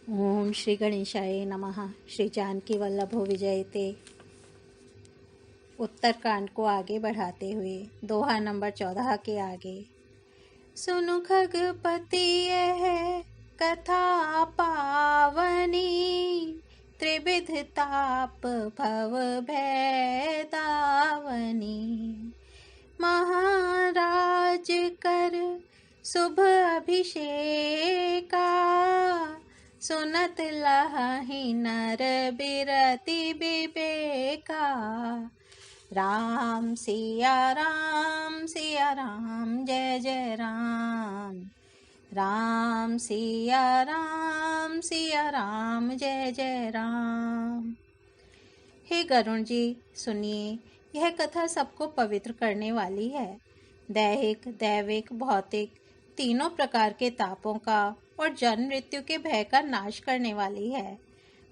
ओम श्री गणेशाय नमः। श्री जानकी वल्लभो विजयते। उत्तरकांड को आगे बढ़ाते हुए दोहा नंबर 14 के आगे। सुनु खगपति यह कथा पावनी, त्रिविध ताप भव भय दावनी। महाराज कर शुभ अभिषेका, सुनत लहि नर बिरति विवेका। राम सिया राम जय जय राम। राम सिया राम जय जय राम। हे गरुण जी, सुनिए, यह कथा सबको पवित्र करने वाली है। दैहिक, दैविक, भौतिक तीनों प्रकार के तापों का और जन्म मृत्यु के भय का नाश करने वाली है।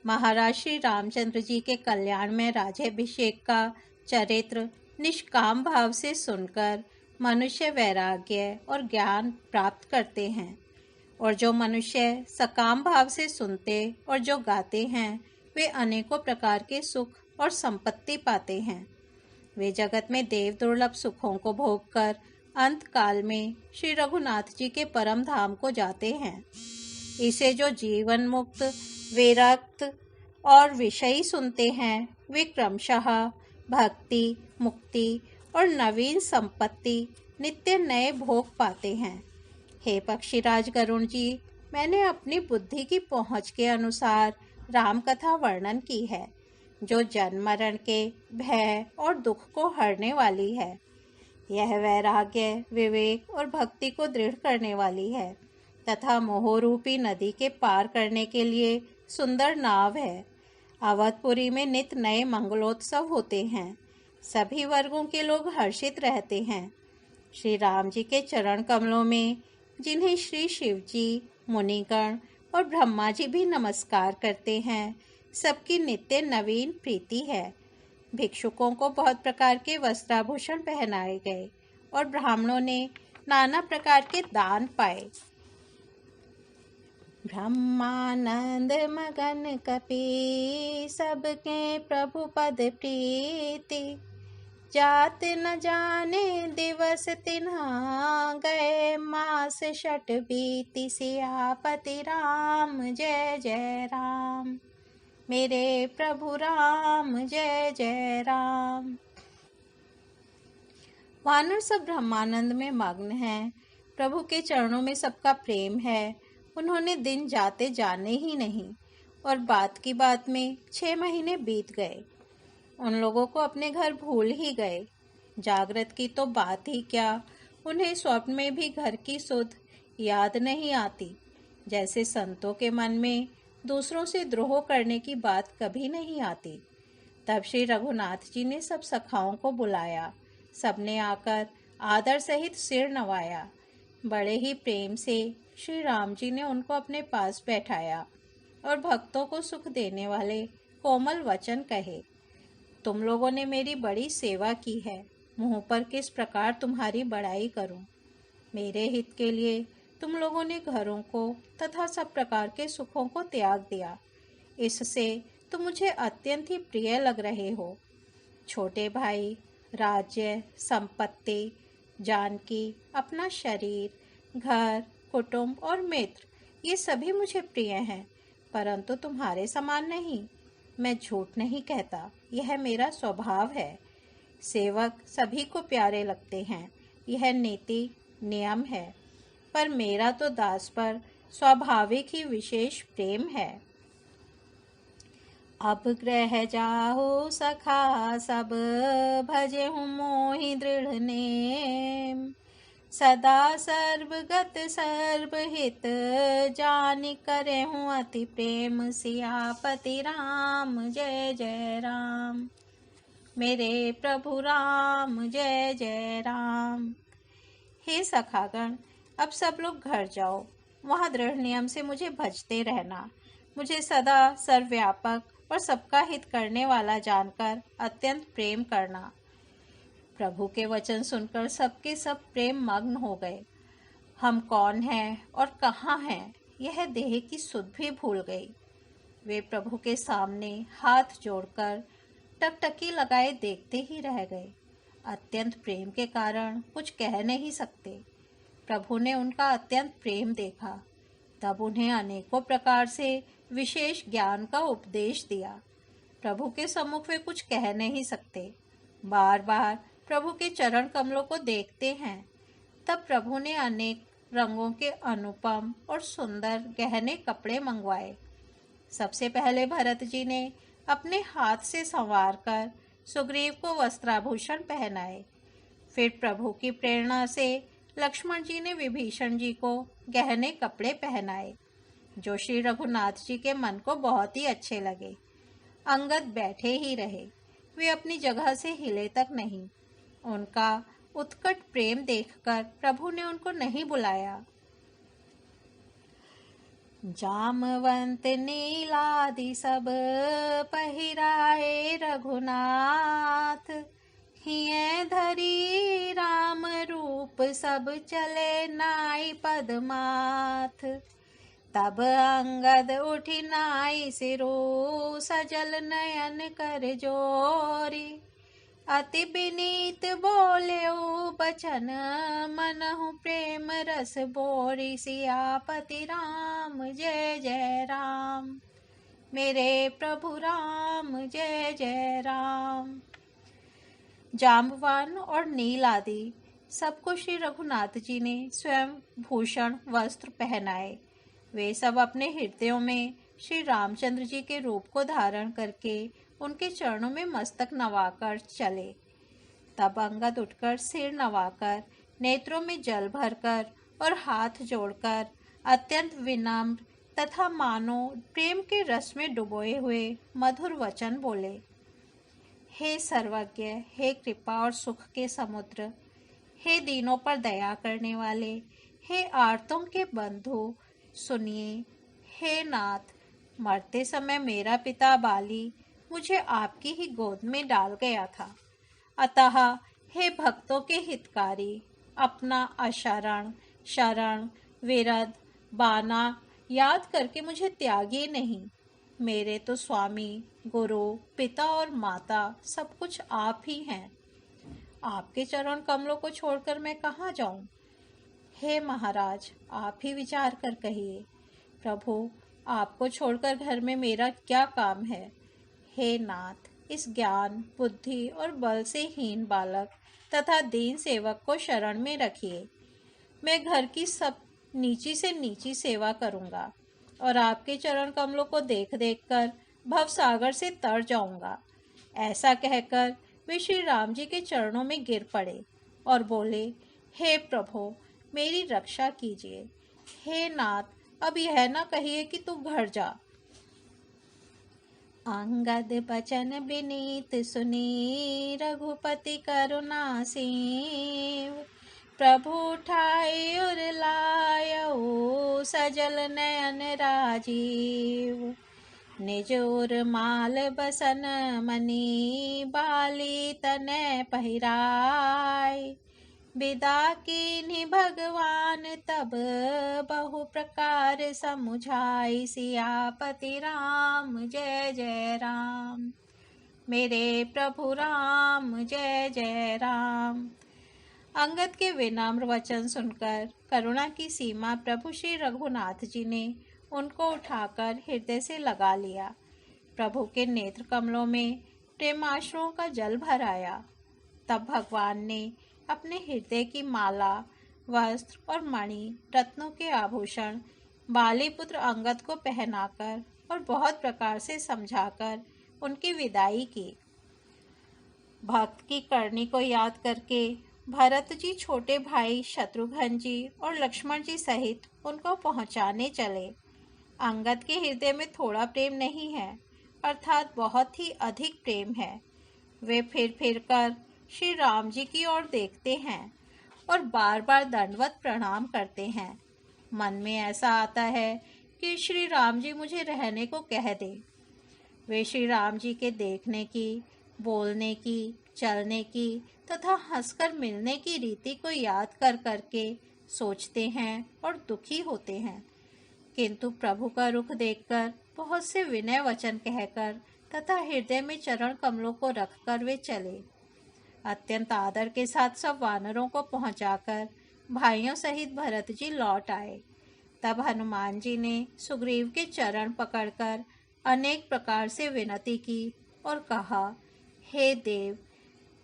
महाराज श्री रामचंद्र जी के कल्याण में राज्याभिषेक का चरित्र निष्काम भाव से सुनकर मनुष्य वैराग्य और ज्ञान प्राप्त करते हैं, और जो मनुष्य सकाम भाव से सुनते और जो गाते हैं वे अनेकों प्रकार के सुख और संपत्ति पाते हैं। वे जगत में देव दुर्लभ सुखों को भोगकर अंत काल में श्री रघुनाथ जी के परम धाम को जाते हैं। इसे जो जीवन मुक्त, विरक्त और विषयी सुनते हैं वे क्रमशः भक्ति, मुक्ति और नवीन संपत्ति, नित्य नए भोग पाते हैं। हे पक्षीराज गरुण जी, मैंने अपनी बुद्धि की पहुँच के अनुसार राम कथा वर्णन की है, जो जन्म मरण के भय और दुख को हरने वाली है। यह वैराग्य, विवेक और भक्ति को दृढ़ करने वाली है तथा मोहरूपी नदी के पार करने के लिए सुंदर नाव है। अवधपुरी में नित नए मंगलोत्सव होते हैं। सभी वर्गों के लोग हर्षित रहते हैं। श्री राम जी के चरण कमलों में, जिन्हें श्री शिव जी, मुनिगण और ब्रह्मा जी भी नमस्कार करते हैं, सबकी नित्य नवीन प्रीति है। भिक्षुकों को बहुत प्रकार के वस्त्राभूषण पहनाए गए और ब्राह्मणों ने नाना प्रकार के दान पाए। ब्रह्मानंद मगन कपि, सबके प्रभु पद प्रीति। जात न जाने दिवस तिन्हा, गए मास षट बीति। सियापति राम जय जय राम, मेरे प्रभु राम जय जय राम। वानर सब ब्रह्मानंद में मग्न हैं। प्रभु के चरणों में सबका प्रेम है। उन्होंने दिन जाते जाने ही नहीं, और बात की बात में 6 महीने बीत गए। उन लोगों को अपने घर भूल ही गए। जागृत की तो बात ही क्या, उन्हें स्वप्न में भी घर की सुध याद नहीं आती। जैसे संतों के मन में दूसरों से द्रोह करने की बात कभी नहीं आती। तब श्री रघुनाथ जी ने सब सखाओं को बुलाया। सबने आकर आदर सहित सिर नवाया। बड़े ही प्रेम से श्री राम जी ने उनको अपने पास बैठाया और भक्तों को सुख देने वाले कोमल वचन कहे। तुम लोगों ने मेरी बड़ी सेवा की है, मुँह पर किस प्रकार तुम्हारी बड़ाई करूं। मेरे हित के लिए तुम लोगों ने घरों को तथा सब प्रकार के सुखों को त्याग दिया। इससे तुम मुझे अत्यंत ही प्रिय लग रहे हो। छोटे भाई, राज्य, संपत्ति, जानकी, अपना शरीर, घर, कुटुंब और मित्र, ये सभी मुझे प्रिय हैं, परंतु तुम्हारे समान नहीं। मैं झूठ नहीं कहता, यह मेरा स्वभाव है। सेवक सभी को प्यारे लगते हैं, यह नीति नियम है, पर मेरा तो दास पर स्वाभाविक ही विशेष प्रेम है। अब ग्रह जाहो सखा सब, भजे हूँ मोहि दृढ़ नेम। सदा सर्वगत सर्वहित, जानि करे हूँ अति प्रेम। सियापति राम जय जय राम, मेरे प्रभु राम जय जय राम। हे सखागण, अब सब लोग घर जाओ। वहाँ दृढ़ नियम से मुझे भजते रहना। मुझे सदा सर्वव्यापक और सबका हित करने वाला जानकर अत्यंत प्रेम करना। प्रभु के वचन सुनकर सबके सब प्रेम मग्न हो गए। हम कौन हैं और कहाँ हैं, यह देह की सुध भी भूल गई। वे प्रभु के सामने हाथ जोड़कर टकटकी लगाए देखते ही रह गए। अत्यंत प्रेम के कारण कुछ कह नहीं सकते। प्रभु ने उनका अत्यंत प्रेम देखा, तब उन्हें अनेकों प्रकार से विशेष ज्ञान का उपदेश दिया। प्रभु के सम्मुख वे कुछ कह नहीं सकते, बार बार प्रभु के चरण कमलों को देखते हैं। तब प्रभु ने अनेक रंगों के अनुपम और सुंदर गहने कपड़े मंगवाए। सबसे पहले भरत जी ने अपने हाथ से संवार कर सुग्रीव को वस्त्राभूषण पहनाए। फिर प्रभु की प्रेरणा से लक्ष्मण जी ने विभीषण जी को गहने कपड़े पहनाए, जो श्री रघुनाथ जी के मन को बहुत ही अच्छे लगे। अंगद बैठे ही रहे, वे अपनी जगह से हिले तक नहीं। उनका उत्कट प्रेम देखकर प्रभु ने उनको नहीं बुलाया। जामवंत नीलादि सब पहिराए रघुनाथ, हिय धरी राम रूप सब चले नाई पदमाथ। तब अंगद उठी नाई सिरो, सजल नयन कर जोरी। अति विनीत बोले बचन, मनहु प्रेम रस बोरी। सियापति राम जय जय राम, मेरे प्रभु राम जय जय राम। जाम्बवान और नील आदि सबको श्री रघुनाथ जी ने स्वयं भूषण वस्त्र पहनाए। वे सब अपने हृदयों में श्री रामचंद्र जी के रूप को धारण करके उनके चरणों में मस्तक नवाकर चले। तब अंगद उठकर सिर नवाकर, नेत्रों में जल भरकर और हाथ जोड़कर अत्यंत विनम्र तथा मानो प्रेम के रस में डुबोए हुए मधुर वचन बोले। हे सर्वज्ञ, हे कृपा और सुख के समुद्र, हे दीनों पर दया करने वाले, हे आर्तों के बंधु, सुनिए। हे नाथ, मरते समय मेरा पिता बाली मुझे आपकी ही गोद में डाल गया था, अतः हे भक्तों के हितकारी, अपना अशरण, शरण, विरध, बाना याद करके मुझे त्यागिए नहीं। मेरे तो स्वामी, गुरु, पिता और माता सब कुछ आप ही हैं। आपके चरण कमलों को छोड़कर मैं कहाँ जाऊं? हे महाराज, आप ही विचार कर कहिए। प्रभु, आपको छोड़कर घर में मेरा क्या काम है? हे नाथ, इस ज्ञान, बुद्धि और बल से हीन बालक तथा दीन सेवक को शरण में रखिए। मैं घर की सब नीची से नीची सेवा करूंगा और आपके चरण कमलों को देख देख कर भव सागर से तर जाऊंगा। ऐसा कहकर वे श्री राम जी के चरणों में गिर पड़े और बोले, हे प्रभु, मेरी रक्षा कीजिए। हे नाथ, अब यह न कहिए कि तू घर जा। अंगद बचन विनीत सुनी, रघुपति करुणा सीव। प्रभु उठाई उर लायऊ, सजल नयन राजीव। निज उर माल बसन मनी, बाली तनय पहिराय। विदा कीन्ही भगवान तब, बहु प्रकार समुझाई। सियापति राम जय जय राम, मेरे प्रभु राम जय जय राम। अंगद के विनम्र वचन सुनकर करुणा की सीमा प्रभु श्री रघुनाथ जी ने उनको उठाकर हृदय से लगा लिया। प्रभु के नेत्र कमलों में प्रेमाश्रुओं का जल भर आया। तब भगवान ने अपने हृदय की माला, वस्त्र और मणि, रत्नों के आभूषण बालीपुत्र अंगद को पहनाकर और बहुत प्रकार से समझाकर उनकी विदाई की। भक्त की करनी को याद करके भरत जी छोटे भाई शत्रुघ्न जी और लक्ष्मण जी सहित उनको पहुंचाने चले। अंगद के हृदय में थोड़ा प्रेम नहीं है, अर्थात बहुत ही अधिक प्रेम है। वे फिर फिर कर श्री राम जी की ओर देखते हैं और बार बार दंडवत प्रणाम करते हैं। मन में ऐसा आता है कि श्री राम जी मुझे रहने को कह दे। वे श्री राम जी के देखने की, बोलने की, चलने की तथा हंसकर मिलने की रीति को याद कर करके सोचते हैं और दुखी होते हैं। किंतु प्रभु का रुख देखकर बहुत से विनय वचन कहकर तथा हृदय में चरण कमलों को रखकर वे चले। अत्यंत आदर के साथ सब वानरों को पहुंचाकर भाइयों सहित भरत जी लौट आए। तब हनुमान जी ने सुग्रीव के चरण पकड़कर अनेक प्रकार से विनती की और कहा, हे देव,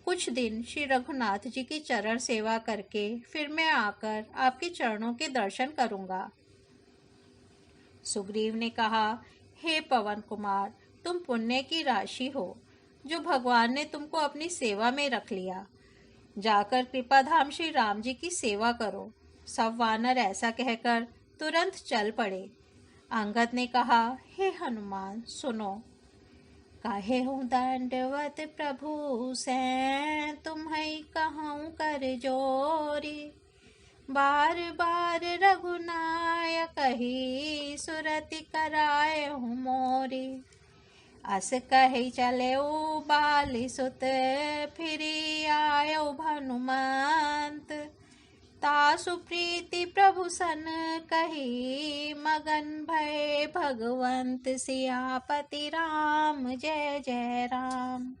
कुछ दिन श्री रघुनाथ जी की चरण सेवा करके फिर मैं आकर आपके चरणों के दर्शन करूंगा। सुग्रीव ने कहा, हे पवन कुमार, तुम पुण्य की राशि हो, जो भगवान ने तुमको अपनी सेवा में रख लिया। जाकर कृपाधाम श्री राम जी की सेवा करो। सब वानर ऐसा कहकर तुरंत चल पड़े। अंगद ने कहा, हे हनुमान, सुनो। काहे हूँ दंडवत प्रभु से, तुम्हें कहूँ कर जोरी। बार बार रघुनायक ही, सुरति कराए हूँ मोरी। अस कही चले बाली सुत, फिरी आयो हनुमंत। तासु प्रीति प्रभु सन कही, मगन भय भगवंत। सियापति राम जय जय राम,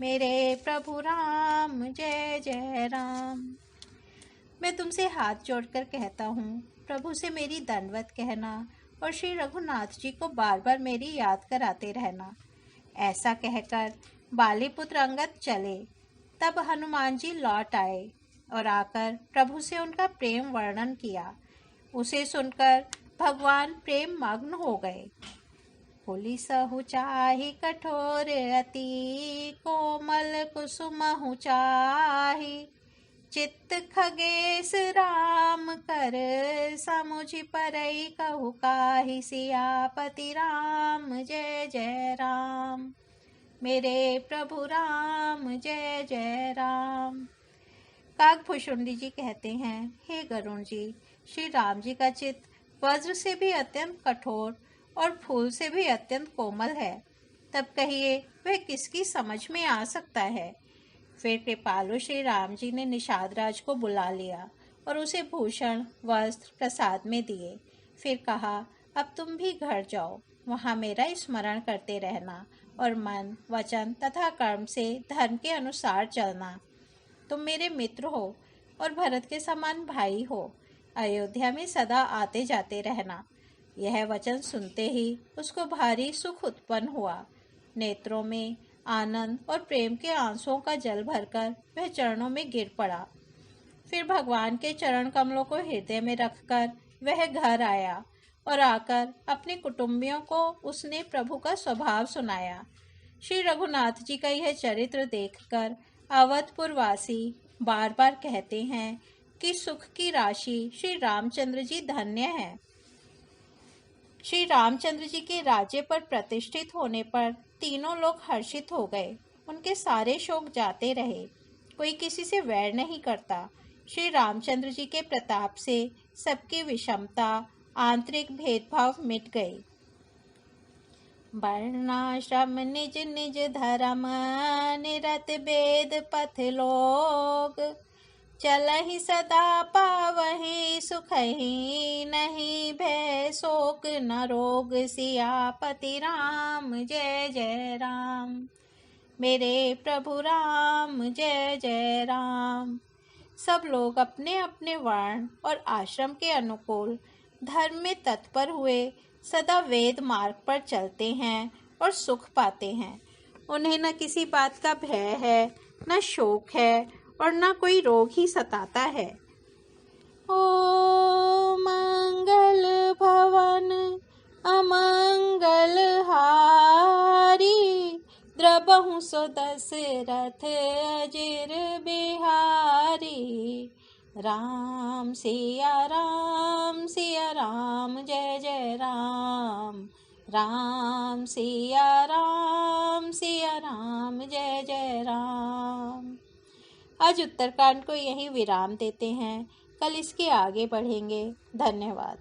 मेरे प्रभु राम जय जय राम। मैं तुमसे हाथ जोड़कर कहता हूँ, प्रभु से मेरी दंडवत कहना और श्री रघुनाथ जी को बार बार मेरी याद कराते रहना। ऐसा कहकर बालीपुत्र अंगद चले। तब हनुमान जी लौट आए और आकर प्रभु से उनका प्रेम वर्णन किया। उसे सुनकर भगवान प्रेम मग्न हो गए। होली सहु चाहि कठोर अति, कोमल कुसुमहु चाहि। चित्त खगेश राम कर, समुझि परई कहु काहि। सियापति राम जय जय राम, मेरे प्रभु राम जय जय राम। काकभूषुंडी जी कहते हैं, हे गरुण जी, श्री राम जी का चित्त वज्र से भी अत्यंत कठोर और फूल से भी अत्यंत कोमल है। तब कहिए वह किसकी समझ में आ सकता है। फिर कृपालु श्री राम जी ने निषाद राज को बुला लिया और उसे भूषण वस्त्र प्रसाद में दिए। फिर कहा, अब तुम भी घर जाओ, वहाँ मेरा स्मरण करते रहना और मन, वचन तथा कर्म से धर्म के अनुसार चलना। तुम मेरे मित्र हो और भरत के समान भाई हो। अयोध्या में सदा आते जाते रहना। यह वचन सुनते ही उसको भारी सुख उत्पन्न हुआ। नेत्रों में आनंद और प्रेम के आंसुओं का जल भरकर वह चरणों में गिर पड़ा। फिर भगवान के चरण कमलों को हृदय में रखकर वह घर आया और आकर अपने कुटुंबियों को उसने प्रभु का स्वभाव सुनाया। श्री रघुनाथ जी का यह चरित्र देखकर अवधपुर वासी बार बार कहते हैं कि सुख की राशि श्री रामचंद्र जी धन्य है। श्री रामचंद्र जी के राज्य पर प्रतिष्ठित होने पर तीनों लोग हर्षित हो गए। उनके सारे शोक जाते रहे। कोई किसी से वैर नहीं करता। श्री रामचंद्र जी के प्रताप से सबकी विषमता, आंतरिक भेदभाव मिट गई। वर्णाश्रम निज निज धर्म, निरत वेद पथ लोग। चलहि सदा पावहि सुखहि, नहीं भय शोक न रोग। सियापति राम जय जय राम, मेरे प्रभु राम जय जय राम। सब लोग अपने अपने वर्ण और आश्रम के अनुकूल धर्म में तत्पर हुए सदा वेद मार्ग पर चलते हैं और सुख पाते हैं। उन्हें न किसी बात का भय है, न शोक है और न कोई रोग ही सताता है। ओ मंगल भवन अमंगल हारी, द्रबहु सो दशरथ अजिर बिहारी। राम सिया राम जय जय राम, राम सिया राम जय जय राम। आज उत्तरकांड को यहीं विराम देते हैं। कल इसके आगे बढ़ेंगे। धन्यवाद।